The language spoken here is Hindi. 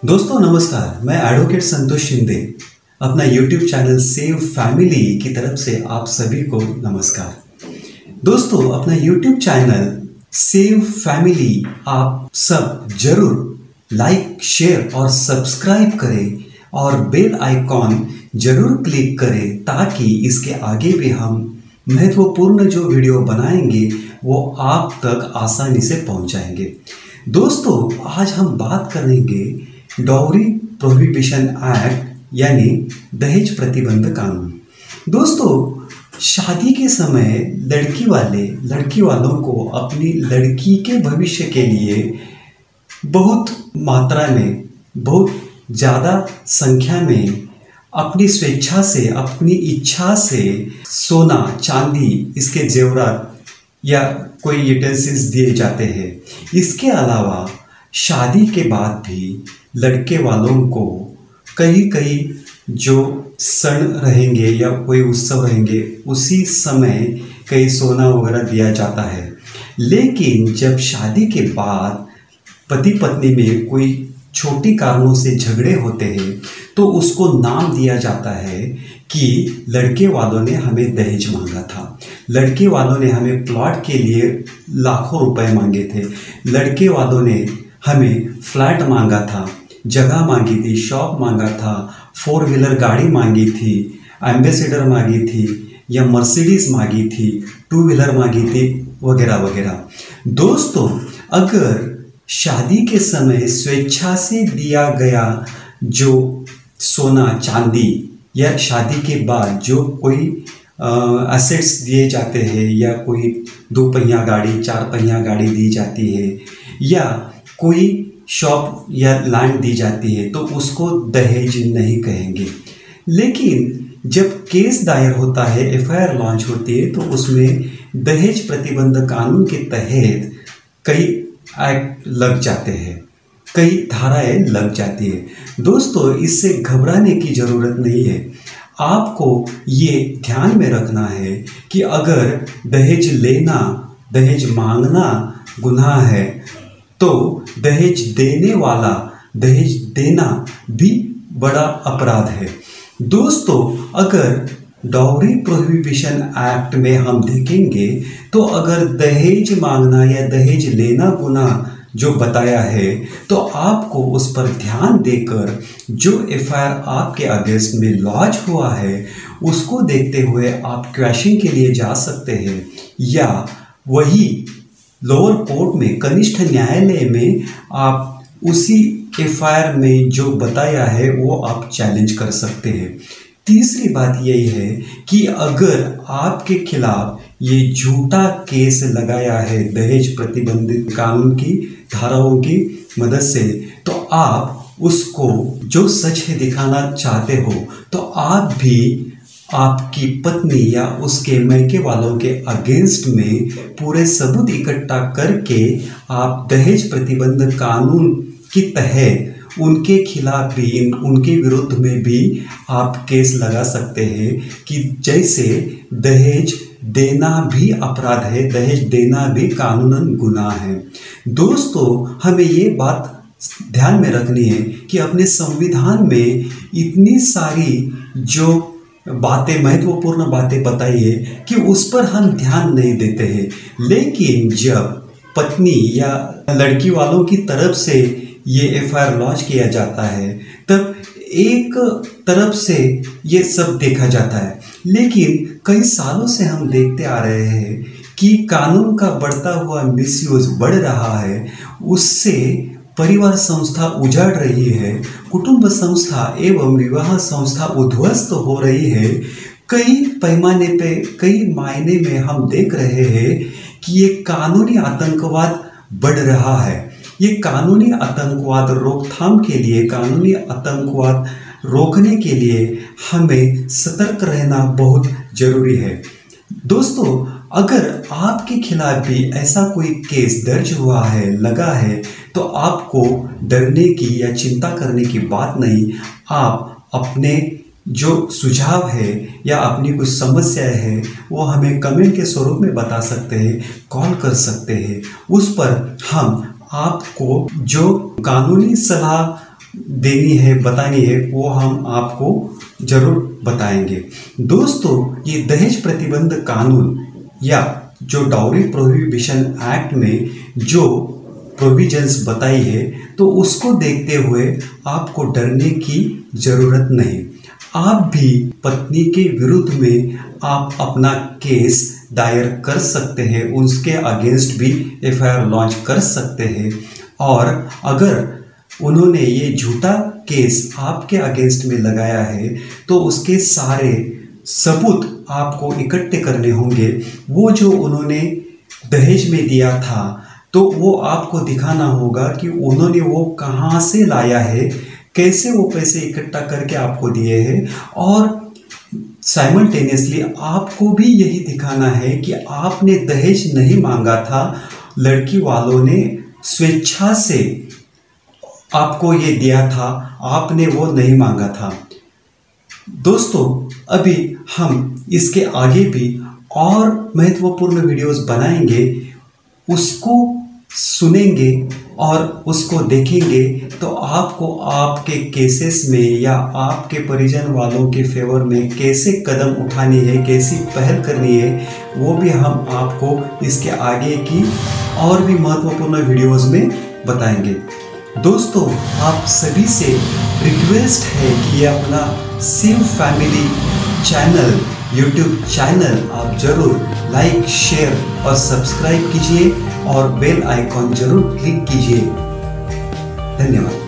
दोस्तों नमस्कार, मैं एडवोकेट संतोष शिंदे अपना यूट्यूब चैनल सेव फैमिली की तरफ से आप सभी को नमस्कार। दोस्तों अपना यूट्यूब चैनल सेव फैमिली आप सब जरूर लाइक, शेयर और सब्सक्राइब करें और बेल आइकॉन जरूर क्लिक करें ताकि इसके आगे भी हम महत्वपूर्ण जो वीडियो बनाएंगे वो आप तक आसानी से पहुंचाएंगे। दोस्तों आज हम बात करेंगे डाउरी प्रोहिबिशन एक्ट यानी दहेज प्रतिबंध कानून। दोस्तों शादी के समय लड़की वालों को अपनी लड़की के भविष्य के लिए बहुत मात्रा में, बहुत ज़्यादा संख्या में अपनी स्वेच्छा से, अपनी इच्छा से सोना, चांदी, इसके जेवरात या कोई यूटेंसिल्स दिए जाते हैं। इसके अलावा शादी के बाद भी लड़के वालों को कई जो क्षण रहेंगे या कोई उत्सव रहेंगे उसी समय कई सोना वगैरह दिया जाता है। लेकिन जब शादी के बाद पति पत्नी में कोई छोटी कारणों से झगड़े होते हैं तो उसको नाम दिया जाता है कि लड़के वालों ने हमें दहेज मांगा था, लड़के वालों ने हमें प्लॉट के लिए लाखों रुपए मांगे थे, लड़के वालों ने हमें फ्लैट मांगा था, जगह मांगी थी, शॉप मांगा था, 4 व्हीलर गाड़ी मांगी थी, एम्बेसडर मांगी थी या मर्सिडीज मांगी थी, 2 व्हीलर मांगी थी वगैरह वगैरह। दोस्तों अगर शादी के समय स्वेच्छा से दिया गया जो सोना चांदी या शादी के बाद जो कोई एसेट्स दिए जाते हैं या कोई 2 पहिया गाड़ी, 4 पहिया गाड़ी दी जाती है या कोई शॉप या लैंड दी जाती है तो उसको दहेज नहीं कहेंगे। लेकिन जब केस दायर होता है, एफआईआर लॉन्च होती है तो उसमें दहेज प्रतिबंध कानून के तहत कई एक्ट लग जाते हैं, कई धाराएं लग जाती है। दोस्तों इससे घबराने की ज़रूरत नहीं है। आपको ये ध्यान में रखना है कि अगर दहेज लेना, दहेज मांगना गुनाह है तो दहेज देने वाला दहेज देना भी बड़ा अपराध है। दोस्तों अगर डाउरी प्रोहिबिशन एक्ट में हम देखेंगे तो अगर दहेज मांगना या दहेज लेना गुनाह जो बताया है तो आपको उस पर ध्यान देकर जो एफआईआर आपके अगेंस्ट में लॉन्च हुआ है उसको देखते हुए आप क्वैशिंग के लिए जा सकते हैं या वही लोअर कोर्ट में, कनिष्ठ न्यायालय में आप उसी एफआईआर में जो बताया है वो आप चैलेंज कर सकते हैं। तीसरी बात यही है कि अगर आपके खिलाफ ये झूठा केस लगाया है दहेज प्रतिबंधित कानून की धाराओं की मदद से तो आप उसको जो सच है दिखाना चाहते हो तो आप भी आपकी पत्नी या उसके मैके वालों के अगेंस्ट में पूरे सबूत इकट्ठा करके आप दहेज प्रतिबंध कानून के तहत उनके खिलाफ भी, उनके विरुद्ध में भी आप केस लगा सकते हैं कि जैसे दहेज देना भी अपराध है, दहेज देना भी कानूनन गुनाह है। दोस्तों हमें ये बात ध्यान में रखनी है कि अपने संविधान में इतनी सारी जो बातें, महत्वपूर्ण बातें बताई है कि उस पर हम ध्यान नहीं देते हैं। लेकिन जब पत्नी या लड़की वालों की तरफ से ये एफआईआर लॉन्च किया जाता है तब एक तरफ से ये सब देखा जाता है। लेकिन कई सालों से हम देखते आ रहे हैं कि कानून का बढ़ता हुआ मिसयूज बढ़ रहा है, उससे परिवार संस्था उजाड़ रही है, कुटुंब संस्था एवं विवाह संस्था उद्ध्वस्त हो रही है। कई पैमाने पे, कई मायने में हम देख रहे हैं कि ये कानूनी आतंकवाद बढ़ रहा है। ये कानूनी आतंकवाद रोकथाम के लिए, कानूनी आतंकवाद रोकने के लिए हमें सतर्क रहना बहुत जरूरी है। दोस्तों अगर आपके खिलाफ भी ऐसा कोई केस दर्ज हुआ है, लगा है तो आपको डरने की या चिंता करने की बात नहीं। आप अपने जो सुझाव है या अपनी कुछ समस्या है वो हमें कमेंट के स्वरूप में बता सकते हैं, कॉल कर सकते हैं। उस पर हम आपको जो कानूनी सलाह देनी है, बतानी है, वो हम आपको जरूर बताएंगे। दोस्तों, ये दहेज प्रतिबंध कानून या जो डाउरी प्रोहिबिशन एक्ट में जो प्रोविजंस बताई है, तो उसको देखते हुए आपको डरने की ज़रूरत नहीं। आप भी पत्नी के विरुद्ध में आप अपना केस दायर कर सकते हैं, उसके अगेंस्ट भी एफआईआर लॉन्च कर सकते हैं। और अगर उन्होंने ये झूठा केस आपके अगेंस्ट में लगाया है तो उसके सारे सबूत आपको इकट्ठे करने होंगे। वो जो उन्होंने दहेज में दिया था तो वो आपको दिखाना होगा कि उन्होंने वो कहाँ से लाया है, कैसे वो पैसे इकट्ठा करके आपको दिए हैं। और साइमल्टेनियसली आपको भी यही दिखाना है कि आपने दहेज नहीं मांगा था, लड़की वालों ने स्वेच्छा से आपको ये दिया था, आपने वो नहीं मांगा था। दोस्तों, अभी हम इसके आगे भी और महत्वपूर्ण वीडियोस बनाएंगे, उसको सुनेंगे और उसको देखेंगे तो आपको आपके केसेस में या आपके परिजन वालों के फेवर में कैसे कदम उठानी है, कैसी पहल करनी है, वो भी हम आपको इसके आगे की और भी महत्वपूर्ण वीडियोस में बताएंगे। दोस्तों, आप सभी से रिक्वेस्ट है कि ये अपना save family channel, YouTube channel आप जरूर लाइक, शेयर और सब्सक्राइब कीजिए और बेल आइकॉन जरूर क्लिक कीजिए। धन्यवाद।